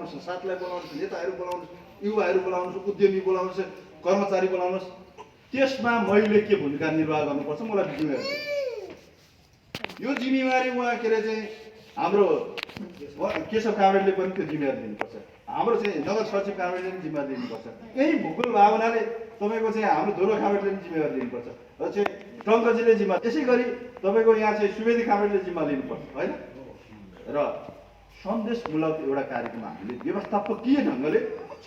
बोलाउनुहोस्, साथीलाई बोलाउनुहोस्, नेताहरू बोलाउनुहोस्, युवाहरू बोलाउनुहोस्, उद्यमी बोलाउनुहोस्, कर्मचारी बोलाउनुहोस्, त्यसमा मैले के भूमिका निर्वाह गर्नुपर्छ मलाई जिम्मेवारी दिनु। यो जिम्मेवारी उहाँ के अरे चाहिँ हाम्रो केशव कामरेडले पनि त्यो जिम्मेवारी दिनुपर्छ। हाम्रो चाहिँ नगर सचिव कामरेडले पनि जिम्मेवारी दिनुपर्छ। यही भूगोल भावनाले तपाईँको चाहिँ हाम्रो धुरो कामरेडले पनि जिम्मेवारी दिनुपर्छ र चाहिँ टङ्कजीले जिम्मा, यसै गरी तपाईँको यहाँ चाहिँ सुवेदी कामरेडले जिम्मा लिनुपर्छ होइन। र सन्देशमूलक एउटा कार्यक्रम हामीले व्यवस्थापकीय ढङ्गले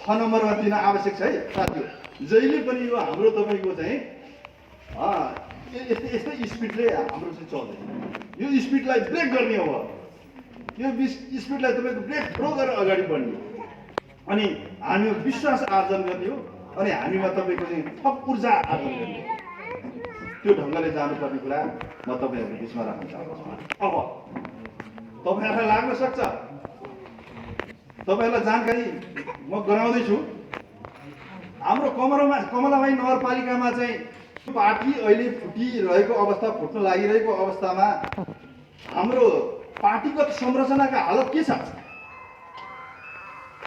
6 नम्बरमा दिन आवश्यक छ है साथीहरू। जहिले पनि यो हाम्रो तपाईँको चाहिँ यस्तै स्पिडले हाम्रो चाहिँ चल्दैन। यो स्पिडलाई ब्रेक गर्ने हो। यो स्पिडलाई तपाईँको ब्रेक थ्रो गरेर अगाडि बढ्ने अनि हामी विश्वास आर्जन गर्ने हो अनि हामीमा तपाईँको चाहिँ थप ऊर्जा आर्जन गर्ने त्यो ढङ्गले जानुपर्ने कुरा म तपाईँहरूको बिचमा राख्न चाहन्छु। अब तपाईँहरूलाई लाग्न सक्छ, तपाईँहरूलाई जानकारी म गराउँदैछु। हाम्रो कमलाबाई नगरपालिकामा चाहिँ पार्टी अहिले फुटिरहेको अवस्था, फुट्न लागिरहेको अवस्थामा हाम्रो पार्टीगत संरचनाका हालत के छ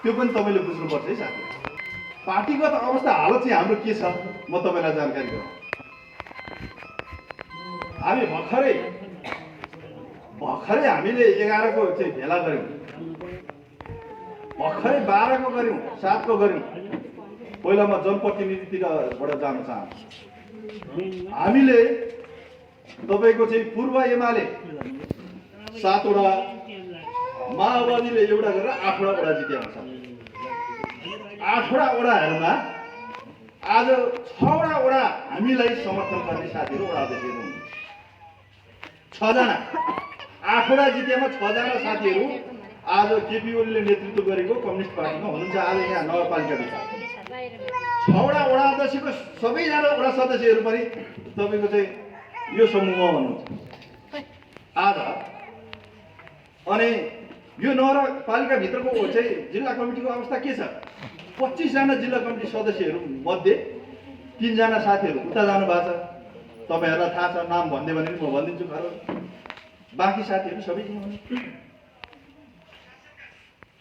त्यो पनि तपाईँले बुझ्नुपर्छ है साथी। पार्टीगत अवस्था हालत चाहिँ हाम्रो के छ म तपाईँलाई जानकारी गराउँ। हामी भर्खरै हामीले 11 को चाहिँ भेला गऱ्यौँ, भर्खरै 12 को गऱ्यौँ, 7 को गऱ्यौँ। पहिला म जनप्रतिनिधितिरबाट जान चाहन्छु। हामीले तपाईँको चाहिँ पूर्व एमाले 7 वटा, माओवादीले एउटा गरेर 8 वटा वडा जितेको छ। 8 वटा वडाहरूमा आज 6 वटा वडा हामीलाई समर्थन गर्ने साथीहरू वडा अध्यक्ष हुनुहुन्छ। 6 जना, 8 वटा जितेमा 6 जना साथीहरू आज केपी ओलीले नेतृत्व गरेको कम्युनिस्ट पार्टीमा हुनुहुन्छ। आज यहाँ नगरपालिकाभित्र 6 वटा वडा अध्यक्षको सबैजना वडा सदस्यहरू पनि तपाईँको चाहिँ यो समूहमा हुनुहुन्छ आज। अनि यो नगरपालिकाभित्रको चाहिँ जिल्ला कमिटीको अवस्था के छ? 25 जना जिल्ला कमिटी सदस्यहरू मध्ये 3 जना साथीहरू उता जानु भएको छ। तपाईँहरूलाई थाहा छ, नाम भन्दै भने म भनिदिन्छु घर। बाँकी साथीहरू सबै यहीँ हुनुहुन्छ।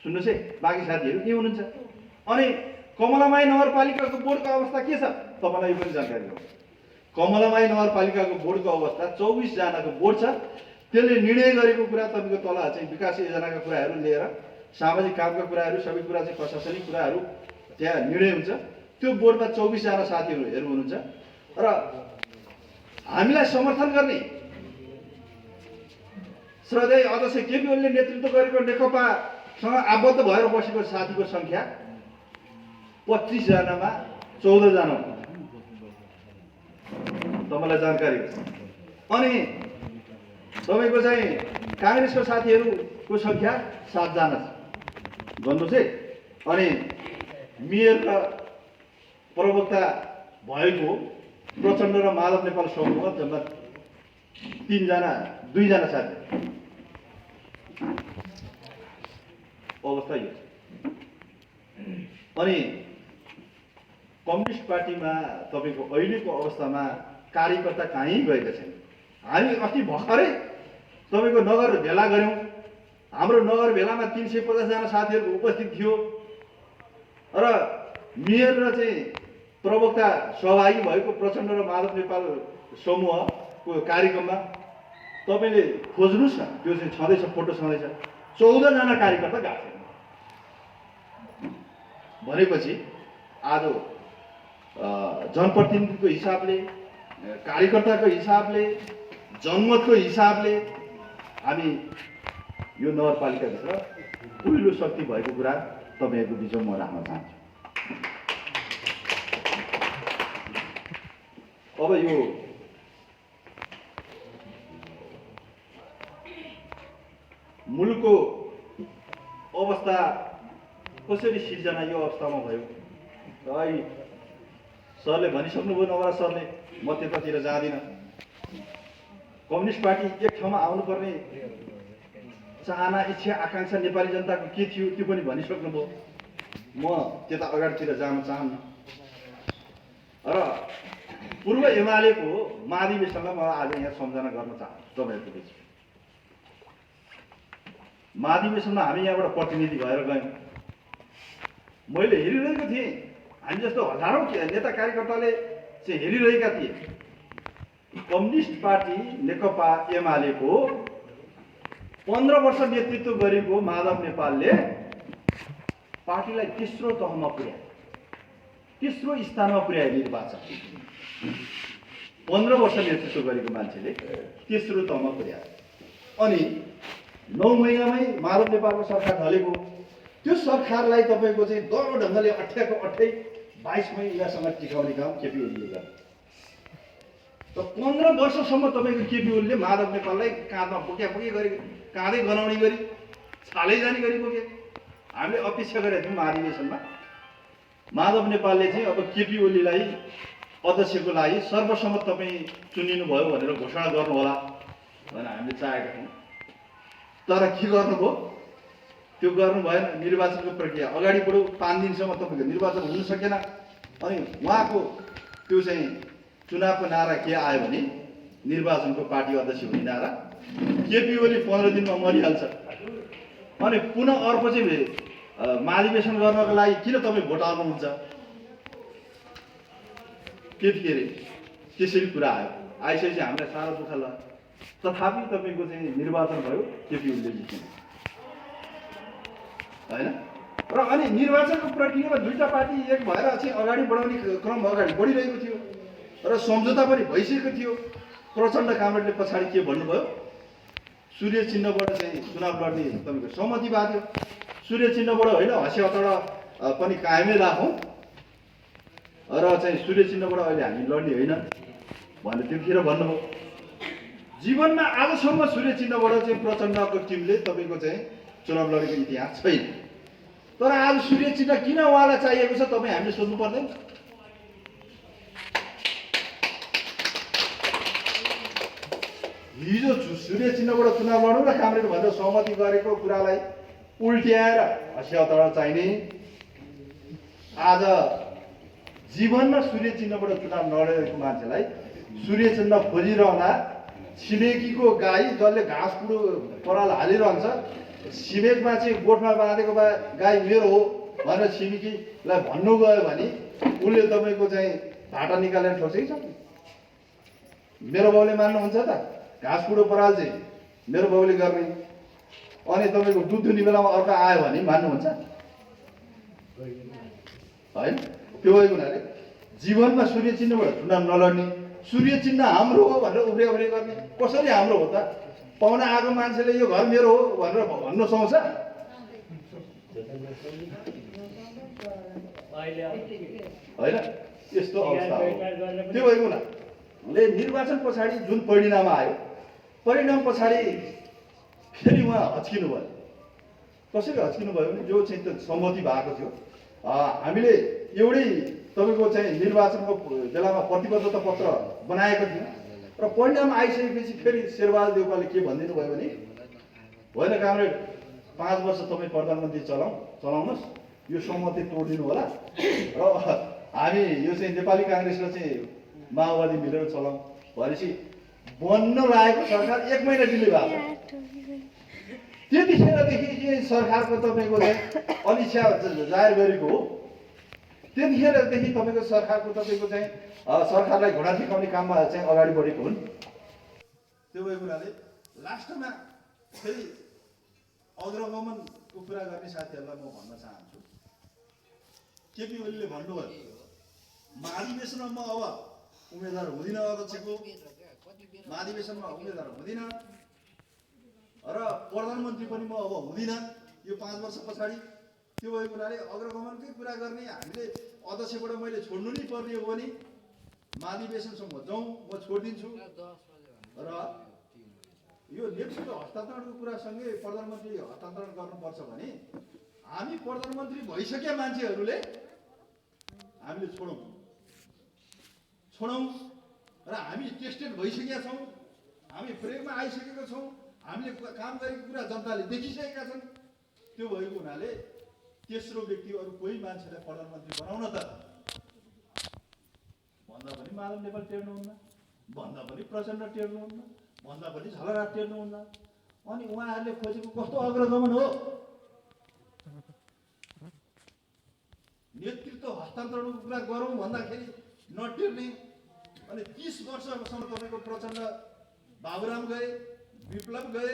सुन्नुहोस् है, बाँकी साथीहरू यहीँ हुनुहुन्छ। अनि कमलामाई नगरपालिकाको बोर्डको अवस्था के छ तपाईँलाई यो पनि जानकारी हो। कमलामाई नगरपालिकाको बोर्डको अवस्था 24 जनाको बोर्ड छ। त्यसले निर्णय गरेको कुरा तपाईँको तल चाहिँ विकास योजनाका कुराहरू लिएर सामाजिक कामका कुराहरू सबै कुरा चाहिँ प्रशासनिक कुराहरू त्यहाँ निर्णय हुन्छ। त्यो बोर्डमा 24 जना साथीहरू हुनुहुन्छ। र हामीलाई समर्थन गर्ने श्रद्धेय अध्यक्ष केपी ओलीले नेतृत्व गरेको नेकपासँग आबद्ध भएर बसेको साथीको संख्या 25 जनामा 14 जना तपाईँलाई जानकारी हो। अनि तपाईँको चाहिँ काङ्ग्रेसको साथीहरूको संख्या 7 जना छ भन्नुहोस् है। अनि मेयर र प्रवक्ता भएको प्रचण्ड र माधव नेपाल समूह जम्मा 2 जना साथी अवस्था यो। अनि कम्युनिस्ट पार्टीमा तपाईँको अहिलेको अवस्थामा कार्यकर्ता कहीँ गएका छैन। हामी अस्ति भर्खरै तपाईँको नगर भेला गऱ्यौँ। हाम्रो नगर भेलामा 350 जना साथीहरू उपस्थित थियो र मेयर र चाहिँ प्रवक्ता सहभागी भएको प्रचण्ड र माधव नेपाल समूहको कार्यक्रममा तपाईँले खोज्नुहोस् न, त्यो चाहिँ छँदैछ, फोटो छँदैछ। 14 जना कार्यकर्ता गएको छैन भनेपछि आज जनप्रतिनिधिको हिसाबले, कार्यकर्ताको हिसाबले, जनमतको हिसाबले हामी यो नगरपालिकाभित्र पहिलो शक्ति भएको कुरा तपाईँहरूको बिचमा म राख्न चाहन्छु। अब यो मुलुकको अवस्था कसरी सिर्जना यो अवस्थामा भयो र अहिले सरले भनिसक्नुभयो, नवराज सरले, म त्यतातिर जाँदिनँ। कम्युनिस्ट पार्टी एक ठाउँमा आउनुपर्ने चाहना, इच्छा, आकाङ्क्षा नेपाली जनताको के थियो त्यो पनि भनिसक्नुभयो। म त्यता अगाडितिर जान चाहन्न। र पूर्व एमालेको महाधिवेशनलाई म आज यहाँ सम्झना गर्न चाहन्छु तपाईँहरूको बिच। महाधिवेशनमा हामी यहाँबाट प्रतिनिधि भएर गयौँ। मैले हेरिरहेको थिएँ, हामी जस्तो हजारौँ नेता कार्यकर्ताले चाहिँ हेरिरहेका थिए। कम्युनिस्ट पार्टी नेकपा एमालेको 15 वर्ष नेतृत्व गरेको माधव नेपालले पार्टीलाई तेस्रो तहमा पुर्याए, तेस्रो स्थानमा पुर्याए निर्वाचन। 15 वर्ष नेतृत्व गरेको मान्छेले तेस्रो तहमा पुर्याए। अनि 9 महिनामै माधव नेपालको सरकार ढलेको। त्यो सरकारलाई तपाईँको चाहिँ दह्रो ढङ्गले अठ्याएको 22 महिनासम्म टिकाउने काम केपी ओलीले गर्यो। र 15 वर्षसम्म तपाईँको केपी ओलीले माधव नेपाललाई काँधमा बोक्या गरी, काँधै गनाउने गरी, छालै जाने गरी बोके। हामीले अपेक्षा गरेका थियौँ महाधिवेशनमा माधव नेपालले चाहिँ अब केपी ओलीलाई अध्यक्षको लागि सर्वसम्मत तपाईँ चुनिनु भयो भनेर घोषणा गर्नु होला भनेर हामीले चाहेका थियौँ। तर के गर्नुभयो? त्यो गर्नु भएन। निर्वाचनको प्रक्रिया अगाडि बढ्यो, 5 दिनसम्म तपाईँको निर्वाचन हुन सकेन। अनि उहाँको त्यो चाहिँ चुनावको नारा के आयो भने निर्वाचनको पार्टी अध्यक्ष हुने नारा। केपी ओली 15 दिनमा मरिहाल्छ। अनि पुनः अर्को चाहिँ महाधिवेशन गर्नको लागि किन तपाईँ भोट हाल्नुहुन्छ? त्यतिखेर त्यसरी कुरा आयो। आइसकेपछि हामीलाई साह्रो दुःख लाग्यो। तथापि तपाईँको चाहिँ निर्वाचन भयो, केपी ओलीले जित्नु होइन। र अनि निर्वाचनको प्रक्रियामा दुईटा पार्टी एक भएर चाहिँ अगाडि बढाउने क्रम अगाडि बढिरहेको थियो र सम्झौता पनि भइसकेको थियो। प्रचण्ड कामरेडले पछाडि के भन्नुभयो? सूर्य चिन्हबाट चाहिँ चुनाव लड्ने तपाईँको सहमति बाँध्यो। सूर्य चिन्हबाट होइन, हँसी हतडा पनि कायमै राखौँ र चाहिँ सूर्य चिन्हबाट अहिले हामी लड्ने होइन भनेर त्यतिखेर भन्नुभयो। जीवनमा आजसम्म सूर्य चिन्हबाट चाहिँ प्रचण्डको टिमले तपाईँको चाहिँ चुनाव लडेको इतिहास छैन। तर आज सूर्य चिन्ह किन उहाँलाई चाहिएको छ तपाईँ हामीले सोध्नु पर्दैन? हिजो सूर्य चिन्हबाट चुनाव लडौँ र कामरेड भनेर सहमति गरेको कुरालाई उल्ट्याएर हँसी हतडा चाहिने, आज जीवनमा सूर्य चिन्हबाट चुनाव लडेको मान्छेलाई सूर्य चिन्ह खोजिरहँदा छिमेकीको गाई जसले घाँस कुडो पराल हालिरहन्छ, छिमेकमा चाहिँ गोठमा बाँधेको गाई मेरो हो भनेर छिमेकीलाई भन्नु गयो भने उसले तपाईँको चाहिँ भाटा निकालेर ठोक्छ। मेरो बाउले मान्नुहुन्छ त? घाँस कुडो पराल चाहिँ मेरो बाउले गर्ने। अनि तपाईँको दुध दुने बेलामा अर्को आयो भने मान्नुहुन्छ होइन? त्यो भएको हुनाले जीवनमा सूर्य चिन्हबाट चुनाव नलड्ने, सूर्य चिन्ह हाम्रो हो भनेर उब्रे गर्ने। कसरी हाम्रो हो त? पाहुना आएको मान्छेले यो घर मेरो हो भनेर भन्नु सुहाउँछ? होइन, यस्तो अवस्था हो। त्यो भएको हुनाले निर्वाचन पछाडि जुन परिणाम आयो, परिणाम पछाडि फेरि उहाँ हच्किनु भयो। कसरी हच्किनु भयो भने जो चाहिँ सहमति भएको थियो, हामीले एउटै तपाईँको चाहिँ निर्वाचनको बेलामा प्रतिबद्धता पत्र बनाएको थियौँ र परिणाम आइसकेपछि फेरि शेरबहादुर देउपाले के भनिदिनु भयो भने होइन कामरेड, 5 वर्ष तपाईँ प्रधानमन्त्री चलाउनुहोस्, यो सहमति तोडिदिनु होला र हामी यो चाहिँ नेपाली काङ्ग्रेस र चाहिँ माओवादी मिलेर चलाउँ भनेपछि बन्न लागेको सरकार 1 महिना डिले भएको छ। त्यतिखेरदेखि सरकारको तपाईँको चाहिँ अनिच्छा जाहेर गरेको हो। त्यतिखेरदेखि तपाईँको सरकारको तपाईँको चाहिँ सरकारलाई घोडा टिकाउने काममा चाहिँ अगाडि बढेको हुन्। त्यो भएको हुनाले लास्टमा फेरि अग्रगमनको कुरा गर्ने साथीहरूलाई म भन्न चाहन्छु, केपी ओलीले भन्नुभयो महाधिवेशनमा म अब उम्मेदवार हुँदिन, अध्यक्षको महाधिवेशनमा उम्मेदवार हुँदिन र प्रधानमन्त्री पनि म अब हुँदिन यो 5 वर्ष पछाडि। त्यो भएको हुनाले अग्रगमनकै कुरा गर्ने, हामीले अध्यक्षबाट मैले छोड्नु नै पर्ने हो भने महाधिवेशनसम्म जाउँ, म छोडिदिन्छु र यो नेतृत्व हस्तान्तरणको कुरासँगै प्रधानमन्त्री हस्तान्तरण गर्नुपर्छ भने हामी प्रधानमन्त्री भइसकेका मान्छेहरूले हामीले छोडौँ र हामी टेस्टेड भइसकेका छौँ, हामी प्रयोगमा आइसकेका छौँ, हामीले काम गरेको कुरा जनताले देखिसकेका छन्। त्यो भएको हुनाले तेस्रो व्यक्ति अरू कोही मान्छेलाई प्रधानमन्त्री बनाउन त भन्दा पनि माधव नेपाल टेर्नुहुन्न, भन्दा पनि प्रचण्ड टेर्नुहुन्न, भन्दा पनि झलराज टेर्नुहुन्न। अनि उहाँहरूले खोजेको कस्तो अग्रगमन हो? हस्तान्तरणको कुरा गरौँ भन्दाखेरि नटेर्ने। अनि 30 वर्षसम्म तपाईँको प्रचण्ड, बाबुराम गए, विप्लव गए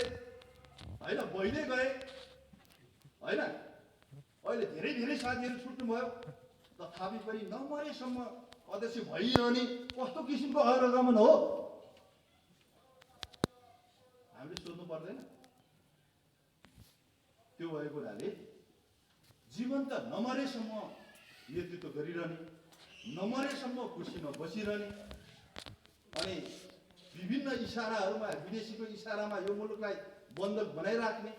होइन, बहिले गए होइन, अहिले धेरै धेरै साथीहरू छुट्नुभयो, तथापि पनि नमरेसम्म अध्यक्ष भइरहने कस्तो किसिमको अग्रगमन हो हामीले सोध्नु पर्दैन? त्यो भएको हुनाले जीवन्त नमरेसम्म नेतृत्व गरिरहने, नमरेसम्म कुर्सीमा बसिरहने अनि विभिन्न इसाराहरूमा, विदेशीको इसारामा यो मुलुकलाई बन्धक बनाइराख्ने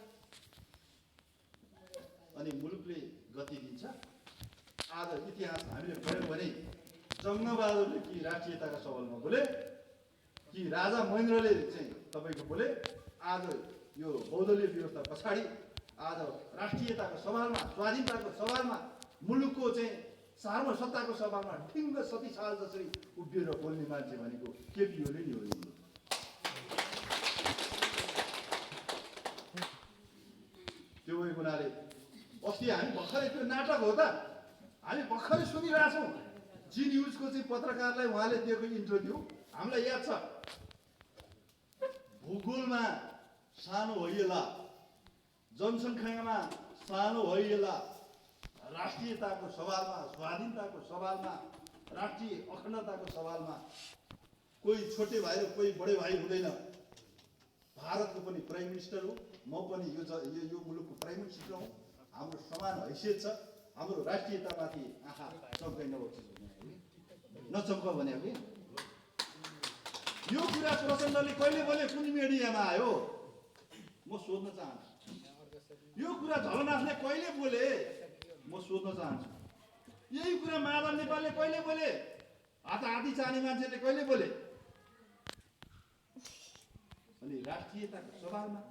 अनि मुलुकले गति दिन्छ। आज इतिहास हामीले पढ्यौँ भने जङ्गबहादुरले कि राष्ट्रियताका सवालमा बोले, कि राजा महेन्द्रले चाहिँ तपाईँको बोले, आज यो बहुदलीय व्यवस्था पछाडि आज राष्ट्रियताको सवालमा, स्वाधीनताको सवालमा, मुलुकको चाहिँ सार्वसत्ताको सवालमा ठिङ्ग सतीसाल जसरी उभिएर बोल्ने मान्छे भनेको केपी ओली नै हो। त्यो भएको हुनाले अस्ति हामी भर्खरै त्यो नाटक हो त, हामी भर्खरै सुनिरहेछौँ। जी न्युजको चाहिँ पत्रकारलाई उहाँले दिएको इन्टरभ्यू हामीलाई याद छ। भूगोलमा सानो होइएला, जनसङ्ख्यामा सानो होइएला, राष्ट्रियताको सवालमा, स्वाधीनताको सवालमा, राष्ट्रिय अखण्डताको सवालमा कोही छोटे भाइ र कोही बडे भाइ हुँदैन। भारतको पनि प्राइम मिनिस्टर हो, म पनि यो मुलुकको प्राइम मिनिस्टर हुँ। हाम्रो समान हैसियत छ। हाम्रो राष्ट्रियतामाथि आँखा चम्कै नचम्क भने कि यो कुरा प्रचण्डले कहिले बोले, कुन मिडियामा आयो म सोध्न चाहन्छु। यो कुरा झलनाथले कहिले बोले म सोध्न चाहन्छु। यही कुरा माधव नेपालले कहिले बोले, हाती चाहने मान्छेले कहिले बोले? अनि राष्ट्रियताको सवालमा,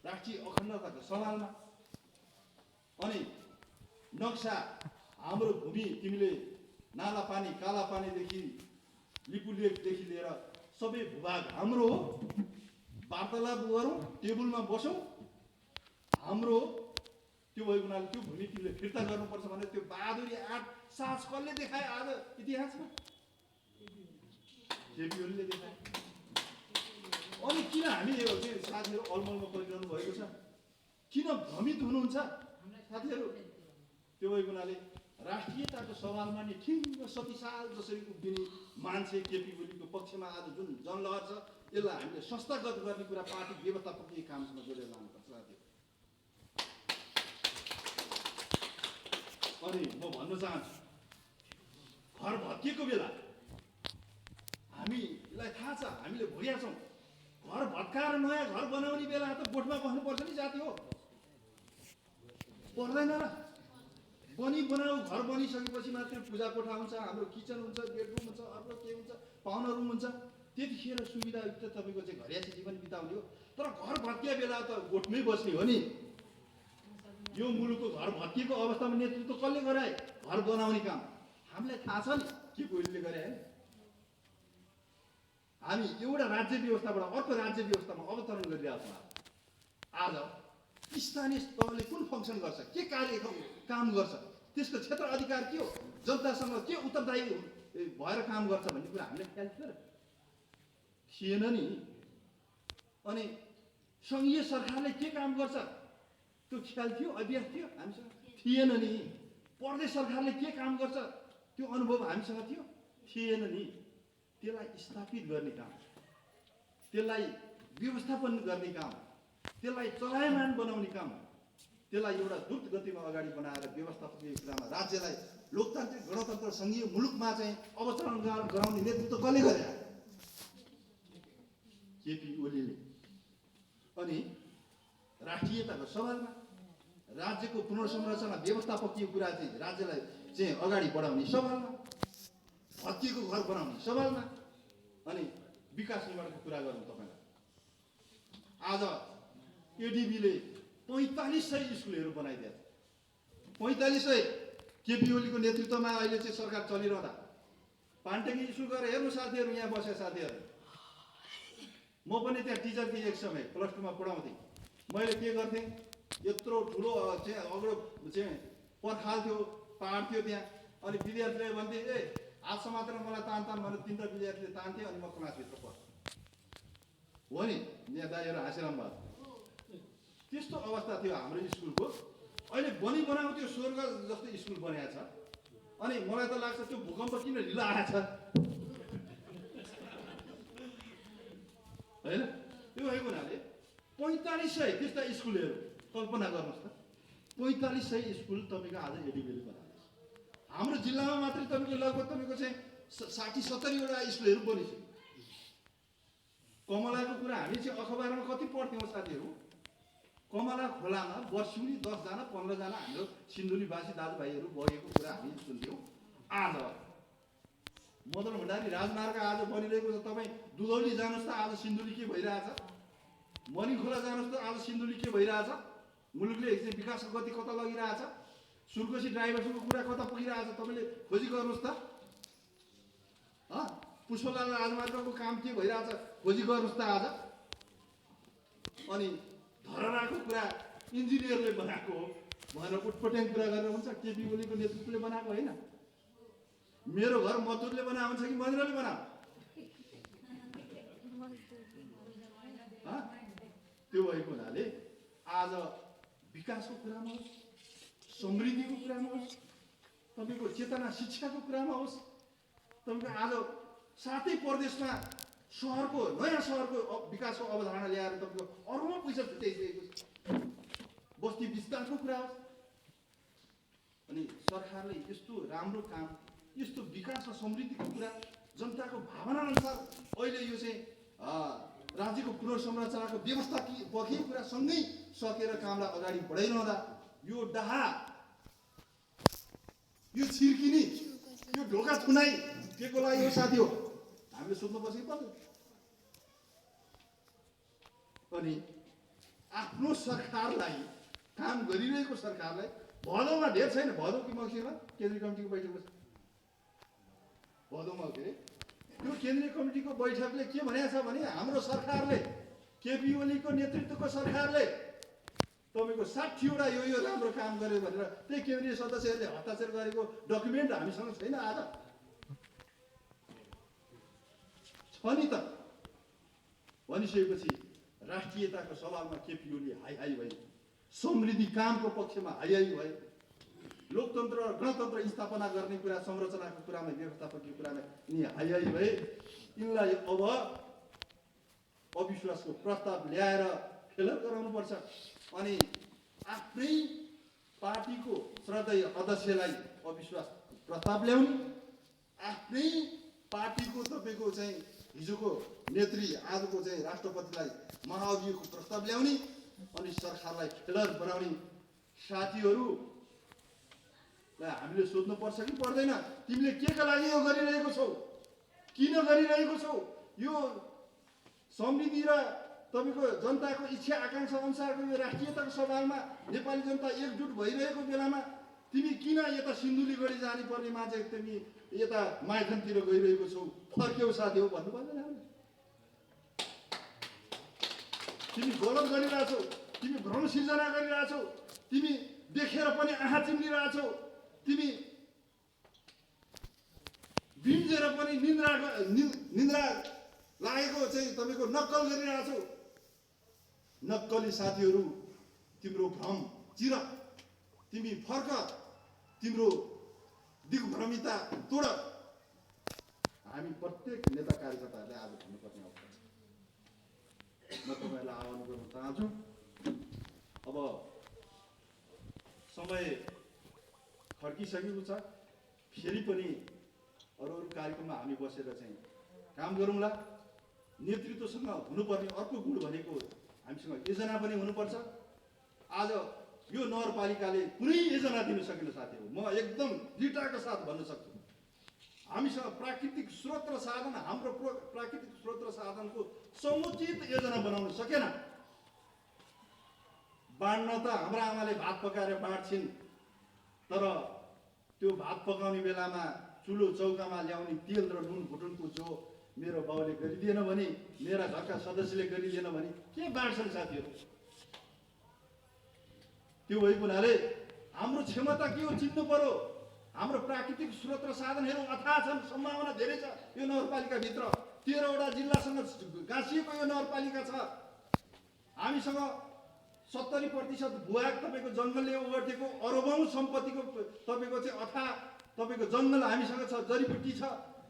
राष्ट्रिय अखण्डताको सवालमा अनि नक्सा, हाम्रो भूमि तिमीले नाला पानी, काला पानीदेखि लिपुलेखदेखि लिएर सबै भूभाग हाम्रो हो, वार्तालाप गरौँ, टेबलमा बसौँ, हाम्रो त्यो भएको हुनाले त्यो भूमि तिमीले फिर्ता गर्नुपर्छ भने त्यो बहादुरी आँट साहस कसले देखाए आज इतिहासमा? केपी ओलीले देखाए। अनि किन हामी यो साथीहरू अलमलमा परिरहनु भएको छ? किन भ्रमित हुनुहुन्छ साथीहरू? त्यो भएको हुनाले राष्ट्रियताको सवालमा नि ठिङ्ग सतीसाल जसरी उभिने मान्छे केपी ओलीको पक्षमा आज जुन जनलहर छ, यसलाई हामीले संस्थागत गर्ने कुरा पार्टी व्यवस्थापकीय कामसँग जोडेर लानुपर्छ साथीहरू। अनि म भन्न चाहन्छु, घर भत्किएको बेला हामीलाई थाहा छ, हामीले भोगेका छौँ। घर भत्काएर नयाँ घर बनाउने बेला त गोठमा बस्नुपर्छ नि साथी हो, पर्दैन र? बनाऊ, घर बनिसकेपछि मात्रै पूजा कोठा हुन्छ, हाम्रो किचन हुन्छ, बेडरुम हुन्छ, अर्को के हुन्छ, पाहुना रुम हुन्छ, त्यतिखेर सुविधायुक्त तपाईँको चाहिँ घरियासी जीवन बिताउने हो। तर घर भत्किया बेला त गोठमै बस्ने हो नि। यो मुलुकको घर भत्किएको अवस्थामा नेतृत्व कसले गराए? घर बनाउने काम हामीलाई थाहा छ नि के कोहीले गरे होइन। हामी एउटा राज्य व्यवस्थाबाट अर्को राज्य व्यवस्थामा अवतरण गरिरहेको छौँ। आज स्थानीय तहले कुन फङ्सन गर्छ, के कार्य काम गर्छ, त्यसको क्षेत्र अधिकार के हो, जनतासँग के उत्तरदायी भएर काम गर्छ भन्ने कुरा हामीले ख्याल थियो र? थिएन नि। अनि सङ्घीय सरकारले के काम गर्छ त्यो ख्याल थियो, अभ्यास थियो हामीसँग? थिएन नि। प्रदेश सरकारले के काम गर्छ त्यो अनुभव हामीसँग थियो? थिएन नि। त्यसलाई स्थापित गर्ने काम, त्यसलाई व्यवस्थापन गर्ने काम, त्यसलाई चलायमान बनाउने काम, त्यसलाई एउटा द्रुत गतिमा अगाडि बनाएर व्यवस्थापकीय कुरामा राज्यलाई लोकतान्त्रिक गणतन्त्र सङ्घीय मुलुकमा चाहिँ अवतरण गराउने नेतृत्व कसले गरे? केपी ओलीले। अनि राष्ट्रियताको सवालमा, राज्यको पुनर्संरचना व्यवस्थापकीय कुरा चाहिँ राज्यलाई चाहिँ अगाडि बढाउने सवालमा, भत्किएको घर बनाउने सवालमा अनि विकास निर्माणको कुरा गरौँ तपाईँलाई। आज एडिबीले 4500 स्कुलहरू बनाइदिएको छ। 4500 केपी ओलीको नेतृत्वमा अहिले चाहिँ सरकार चलिरहँदा। पानटेकी स्कुल गएर हेर्नु साथीहरू, यहाँ बसेका साथीहरू, म पनि त्यहाँ टिचर थिएँ एक समय, प्लस 2मा पढाउँथेँ। मैले के गर्थेँ, यत्रो ठुलो चाहिँ अग्लो चाहिँ पर्खाल थियो, पहाड थियो, त्यहाँ अनि विद्यार्थीले भन्थे ए आजसम्म मात्र मलाई तान भनेर 3टा विद्यार्थीले तान्थे अनि म क्लासभित्र पस्थेँ हो नि यहाँ दाइहरू हाँसिरहनु भएको त्यस्तो अवस्था थियो हाम्रो स्कुलको अहिले बनाएको त्यो स्वर्ग जस्तो स्कुल बनाएको छ अनि मलाई त लाग्छ त्यो भूकम्प किन ढिलो आएछ होइन त्यो भएको हुनाले 4500 त्यस्ता स्कुलहरू कल्पना गर्नुहोस् त 4500 स्कुल तपाईँको आज एडिबीले बनाएको हाम्रो जिल्लामा मात्रै तपाईँको लगभग तपाईँको चाहिँ 60-70वटा स्कुलहरू बनिसक्यो कमलाको कुरा हामी चाहिँ अखबारमा कति पढ्थ्यौँ साथीहरू कमला खोलामा वर्षुनी 10जना 15जना हाम्रो सिन्धुलीवासी दाजुभाइहरू बगेको कुरा हामी सुन्थ्यौँ आज मदन भण्डारी राजमार्ग आज बनिरहेको छ तपाईँ दुधौली जानुहोस् त आज सिन्धुली के भइरहेछ मणिखोला जानुहोस् त आज सिन्धुली के भइरहेछ मुलुकले विकासको गति कता लगिरहेछ सुर्कोशी ड्राइभर्सको कुरा कता पुगिरहेछ तपाईँले खोजी गर्नुहोस् त पुष्पलाल राजमार्गको काम के भइरहेछ खोजी गर्नुहोस् त आज अनि धरहराको कुरा इन्जिनियरले बनाएको हो भनेर उटपट्याङ कुरा गरेर हुन्छ केपी ओलीको नेतृत्वले बनाएको होइन मेरो घर मजदुरले बनाएको हुन्छ कि मन्दिरले बनाएको त्यो भएको हुनाले आज विकासको कुरामा होस् समृद्धिको कुरामा होस् तपाईँको चेतना शिक्षाको कुरामा होस् तपाईँको आज सातै प्रदेशमा सहरको नयाँ सहरको विकासको अवधारणा ल्याएर तपाईँको अरूमा पैसा छुट्याइसकेको छ बस्ती विस्तारको कुरा होस् अनि सरकारले यस्तो राम्रो काम यस्तो विकास र समृद्धिको कुरा जनताको भावना अनुसार अहिले यो चाहिँ राज्यको पुनर्संरचनाको व्यवस्था पक्की कुरा सँगै सकेर कामलाई अगाडि बढाइरहँदा यो डाहा यो छिर्किनी यो ढोका थुनाइ के को लागि हो साथी हो हामीले सोध्नुपर्छ कि पर्दैन अनि आफ्नो सरकारलाई काम गरिरहेको सरकारलाई भदौमा धेर छैन भदौ कि मङ्सिरमा केन्द्रीय कमिटीको बैठक बस्छ भदौमा के अरे त्यो केन्द्रीय कमिटीको बैठकले के भनेको छ भने हाम्रो सरकारले केपी ओलीको नेतृत्वको सरकारले तपाईँको 60वटा यो राम्रो काम गर्यो भनेर त्यही केन्द्रीय सदस्यहरूले हस्ताक्षर गरेको डकुमेन्ट हामीसँग छैन आज छ नि त भनिसकेपछि राष्ट्रियताको सवालमा केपी ओली हाई भए समृद्धि कामको पक्षमा हाई भए लोकतन्त्र र गणतन्त्र स्थापना गर्ने कुरा संरचनाको कुरामा व्यवस्थापकीय कुरामा यिनी हाई भए यिनलाई अब अविश्वासको प्रस्ताव ल्याएर फेल गराउनुपर्छ अनि आफ्नै पार्टीको श्रद्धेय अध्यक्षलाई अविश्वास प्रस्ताव ल्याउने आफ्नै पार्टीको तपाईँको चाहिँ हिजोको नेत्री आजको चाहिँ राष्ट्रपतिलाई महाअभियोगको प्रस्ताव ल्याउने अनि सरकारलाई फेलर बनाउने साथीहरूलाई हामीले सोध्नुपर्छ कि पर्दैन तिमीले के का लागि यो गरिरहेको छौ किन गरिरहेको छौ यो समृद्धि र तपाईँको जनताको इच्छा आकाङ्क्षा अनुसारको यो राष्ट्रियताको सवालमा नेपाली जनता एकजुट भइरहेको बेलामा तिमी किन यता सिन्धुलीगढी जाने पर्ने मान्छे तिमी यता माइथनतिर गइरहेको छौ फर्क्यौ साथी हो भन्नु पर्दैन तिमी गलत गरिरहेछौ तिमी भ्रम सिर्जना गरिरहेछौ तिमी देखेर पनि आँखा चिम्लिरहेछौ तिमी बिन्जेर पनि निन्द्रा लागेको चाहिँ तपाईँको नक्कल गरिरहेछौ नक्कली साथीहरू तिम्रो भ्रम चिर तिमी फर्क तिम्रो दिग्भ्रमिता तोड हामी प्रत्येक नेता कार्यकर्ताहरूले आज भन्नुपर्ने अवस्था छ म तपाईँलाई आह्वान गर्न चाहन्छु अब समय खड्किसकेको छ फेरि पनि अरू कार्यक्रममा हामी बसेर चाहिँ काम गरौँला नेतृत्वसँग हुनुपर्ने अर्को गुण भनेको हामीसँग योजना पनि हुनुपर्छ आज यो नगरपालिकाले कुनै योजना दिन सकेन साथीहरू म एकदम दृढताका साथ भन्न सक्छु हामीसँग प्राकृतिक स्रोत र साधन हाम्रो प्राकृतिक स्रोत र साधनको समुचित योजना बनाउन सकेन बाँड्न त हाम्रा आमाले भात पकाएर बाँड्छिन् तर त्यो भात पकाउने बेलामा चुलो चौकामा ल्याउने तेल र नुन भुटुनको जो मेरो बाउले गरिदिएन भने मेरा घरका सदस्यले गरिदिएन भने के बाँड्छन् साथीहरू त्यो भएको हुनाले हाम्रो क्षमता के हो चिन्नु पर्यो हाम्रो प्राकृतिक स्रोत र साधनहरू अथाह छन्, सम्भावना धेरै छ यो नगरपालिकाभित्र। 13वटा जिल्लासँग गाँसिएको यो नगरपालिका छ। हामीसँग 70% भूभाग तपाईँको जङ्गलले ओगटेको अरबौँ सम्पत्तिको तपाईँको चाहिँ अथाह तपाईँको जङ्गल हामीसँग छ, जडीबुटी छ।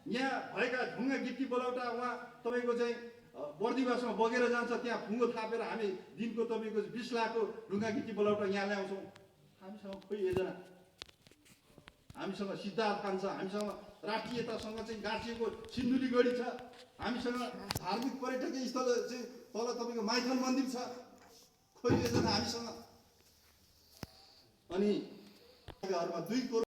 यहाँ भएका ढुङ्गा गिट्टी बलौटा उहाँ तपाईँको चाहिँ बर्दिवासमा बगेर जान्छ, त्यहाँ फुङ्गो थापेर हामी दिनको तपाईँको 20 लाखको ढुङ्गा गिट्टी बलौटा यहाँ ल्याउँछौँ। हामीसँग खोइ योजना, हामीसँग सिद्धार्थ खान छ, हामीसँग राष्ट्रियतासँग चाहिँ गाँसिएको सिन्धुली गढी छ, हामीसँग धार्मिक पर्यटकीय स्थल चाहिँ तल तपाईँको माइथन मन्दिर छ, खोइ योजना हामीसँग। अनि 2 करोड